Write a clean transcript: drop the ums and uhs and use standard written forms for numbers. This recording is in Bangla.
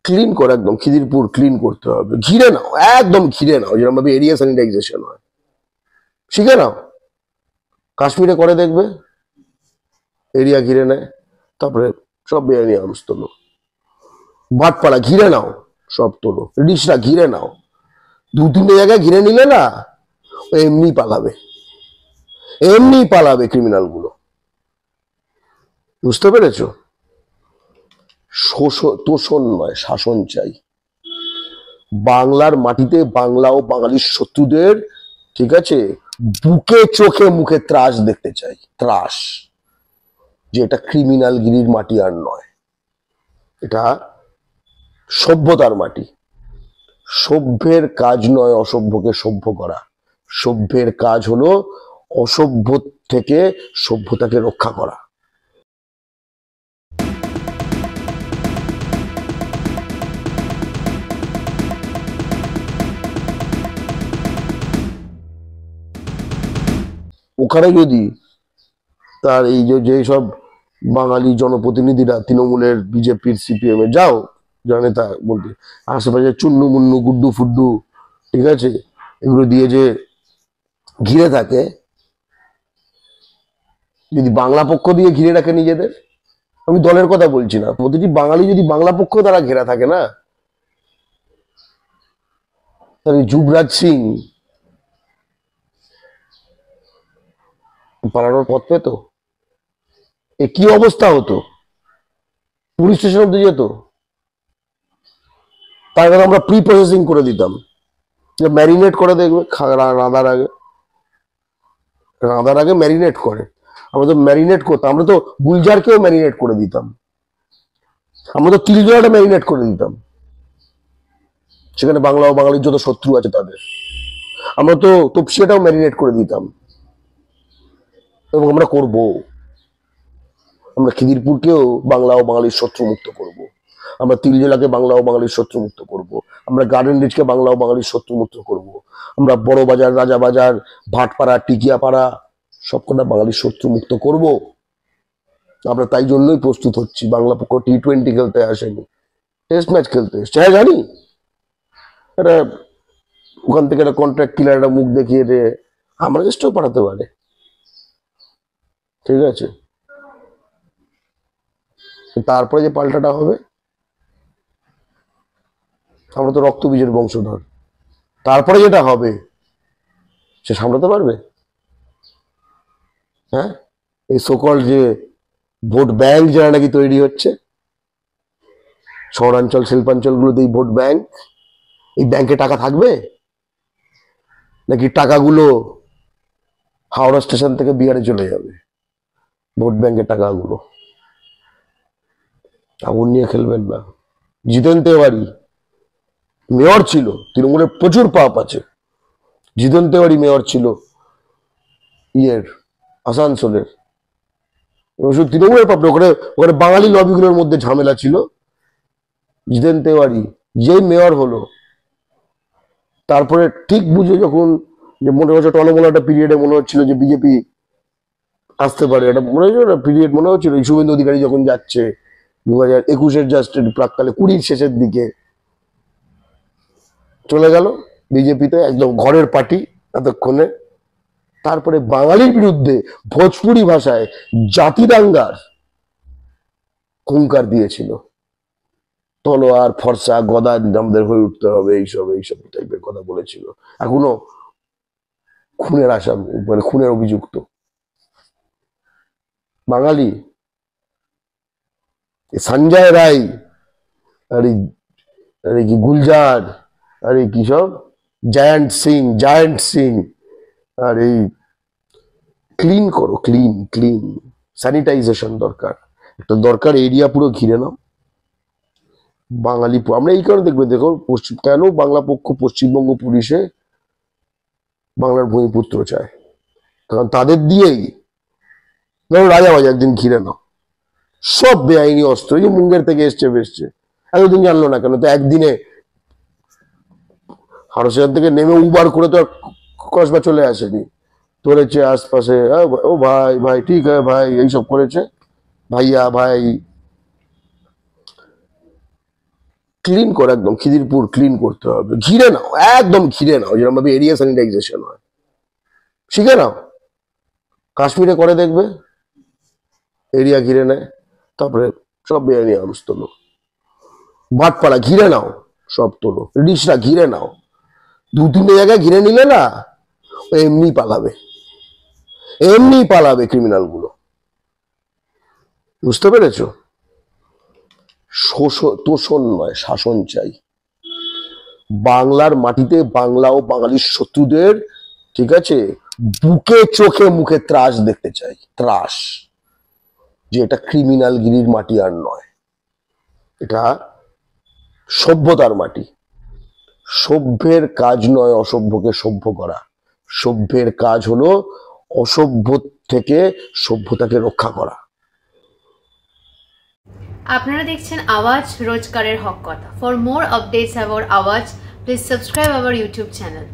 ক্লিন করো, একদম খিদিরপুর ক্লিন করতে হবে, ঘিরে নাও, একদম ঘিরে নাও, যেরকম ভাবে এরিয়া স্যানিটাইজেশন হয় শিখে নাও। কাশ্মীরে করে দেখবে, এরিয়া ঘিরে নেয়, তারপরে সব বেআইনি আর্মস তোলো, বাটপাড়া ঘিরে নাও, সব তোলো, রিসরা ঘিরে নাও, দু তিনটে জায়গায় ঘিরে নিলে না এমনি পালাবে, এমনি পালাবে ক্রিমিনাল গুলো, বুঝতে পেরেছো? তোষণ নয়, শাসন চাই। বাংলার মাটিতে বাংলা ও বাঙালির শত্রুদের, ঠিক আছে, বুকে চোখে মুখে ত্রাস দেখতে চাই, ত্রাস, যে এটা ক্রিমিনাল গিরির মাটি আর নয়, এটা সভ্যতার মাটি। সভ্যের কাজ নয় অসভ্যকে সভ্য করা, সভ্যের কাজ হলো অসভ্য থেকে সভ্যতাকে রক্ষা করা। ওখানে যদি তার এই যে সব বাঙালি জনপ্রতিনিধিরা তৃণমূলের, বিজেপির, সিপিএম এ যাও যারা নেতা বলতে, আশেপাশে চুন্নু মুন্নু গুড্ডু ফুড্ডু, ঠিক আছে, এগুলো দিয়ে যে ঘিরে থাকে, যদি বাংলা পক্ষ দিয়ে ঘিরে রাখে নিজেদের, আমি দলের কথা বলছি না, প্রতিটি বাঙালি যদি বাংলা পক্ষ দ্বারা ঘেরা থাকে না, তাহলে যুবরাজ সিং পালানোর পথ পেত। এ কি অবস্থা হতো, পুলিশ স্টেশন অব্দি যেত, তার আগে আমরা প্রি প্রসেসিং করে দিতাম, যে ম্যারিনেট করে দেখবে, রাঁধার আগে, রাঁধার আগে ম্যারিনেট করে, আমরা তো ম্যারিনেট করতাম, আমরা তো গুলজারকেও ম্যারিনেট করে দিতাম, আমরা তো তিলজলাটা ম্যারিনেট করে দিতাম, সেখানে বাংলা ও বাঙালির যত শত্রু আছে তাদের, আমরা তো তপসিয়াটাও ম্যারিনেট করে দিতাম, এবং আমরা করব, আমরা খিদিরপুরকেও বাংলা ও বাঙালির শত্রু মুক্ত করব, আমরা তিলজলাকে বাংলা ও বাঙালির শত্রু মুক্ত করব, আমরা গার্ডেন রিচকে বাংলা ও বাঙালির শত্রু মুক্ত করব, আমরা বড় বাজার, রাজা বাজার, ভাটপাড়া, টিকিয়াপাড়া সবকটা বাঙালির শত্রু মুক্ত করব। আমরা তাই জন্যই প্রস্তুত হচ্ছি, বাংলা পক্ষ T20 খেলতে আসেনি, টেস্ট ম্যাচ খেলতে এসছে। হ্যাঁ জানি, এটা ওখান থেকে একটা কন্ট্রাক্ট কিলার একটা মুখ দেখিয়ে দিয়ে আমরা চেষ্টাও পাঠাতে পারে, ঠিক আছে, তারপরে যে পাল্টাটা হবে, আমরা তো রক্তবীজের বংশধর, তারপরে যেটা হবে সে সামলাতে পারবে? হ্যাঁ, এই সকল যে ভোট ব্যাংক যারা নাকি তৈরি হচ্ছে শহরাঞ্চল শিল্পাঞ্চলগুলোতে, এই ভোট ব্যাংক, এই ব্যাংকে টাকা থাকবে নাকি টাকাগুলো হাওড়া স্টেশন থেকে বিহারে চলে যাবে? ভোট ব্যাংকের টাকাগুলো আগুন নিয়ে খেলবেন না। জিতেন তেওয়ারি মেয়র ছিল, তৃণমূলের প্রচুর পাপ আছে, জিতেন তেওয়ারি মেয়র ছিল ইয়ের আসানসোলের, শুধু তৃণমূলের পাপ, ওখানে ওখানে বাঙালি লবিগুলোর মধ্যে ঝামেলা ছিল। জিতেন তেওয়ারি যেই মেয়র হলো, তারপরে ঠিক বুঝে যখন, যে মনে হচ্ছে টলমলা একটা পিরিয়ডে মনে হচ্ছিল যে বিজেপি আসতে পারে, এটা মনে হচ্ছিল না পিরিয়ড, মনে হচ্ছিল এই শুভেন্দু অধিকারী যখন যাচ্ছে 2021-এর জাস্ট প্রাককালে 20 শেষের দিকে চলে গেল বিজেপিতে, একদম ঘরের পার্টি এতক্ষণে। তারপরে বাঙালির বিরুদ্ধে ভোজপুরি ভাষায় জাতি দাঙ্গার হুঙ্কার দিয়েছিল, তলোয়ার ফর্সা গদা আমাদের হয়ে উঠতে হবে, এইসব এইসব টাইপের কথা বলেছিল, এখনো খুনের আসামি, মানে খুনের অভিযুক্ত বাঙালি। সঞ্জয় রায়, আরে আরে কি গুলজার, আরে কি সব জায়ান্ট সিং, আর এই ক্লিন করো, ক্লিন ক্লিন, স্যানিটাইজেশন দরকার, একটা দরকার, এরিয়া পুরো ঘিরে নাও বাঙালি। আমরা এই কারণে দেখবে, দেখো কেন বাংলা পক্ষ পশ্চিমবঙ্গ পুলিশে বাংলার ভূমিপুত্র চায়, কারণ তাদের দিয়েই, ধরো রাজাবাজার একদিন ঘিরে নাও, সব বেআইনি অস্ত্র, এই যে মুঙ্গের থেকে এসছে বেসছে, এতদিন জানলো না কেন? তো একদিনে হারসিয়ার থেকে নেমে উবার করে তো কসবা চলে আসেনি, ধরেছে আশপাশে, ও ভাই ভাই ঠিক আছে ভাই, এইসব করেছে, ভাইয়া ভাই, ক্লিন করো, একদম খিদিরপুর ক্লিন করতে হবে, ঘিরে নাও, একদম ঘিরে নাও, যেরকম ভাবে এরিয়া স্যানিটাইজেশন হয় শিখে নাও। কাশ্মীরে করে দেখবে, এরিয়া ঘিরে নেয়, তারপরে সব বেআইনি আর্মস তোলো, বাটপাড়া ঘিরে নাও, সব তোলো, রিসরা ঘিরে নাও, 2-3টে জায়গায় ঘিরে নিলে না ও এমনি পালাবে, এমনি পালাবে ক্রিমিনাল গুলো, বুঝতে পেরেছো? তোষণ নয়, শাসন চাই। বাংলার মাটিতে বাংলা ও বাঙালির শত্রুদের, ঠিক আছে, বুকে চোখে মুখে ত্রাস দেখতে চাই, ত্রাস, যে এটা ক্রিমিনাল গিরির মাটি আর নয়, এটা সভ্যতার মাটি। সভ্যের কাজ নয় অসভ্যকে সভ্য করা, সভ্যের কাজ হলো অসভ্য থেকে সভ্যতাকে রক্ষা করা। আপনারা দেখছেন আওয়াজ, রোজকারের হক কথা। ফর মোর আপডেটস অ্যাবাউট আওয়াজ, please subscribe our YouTube channel.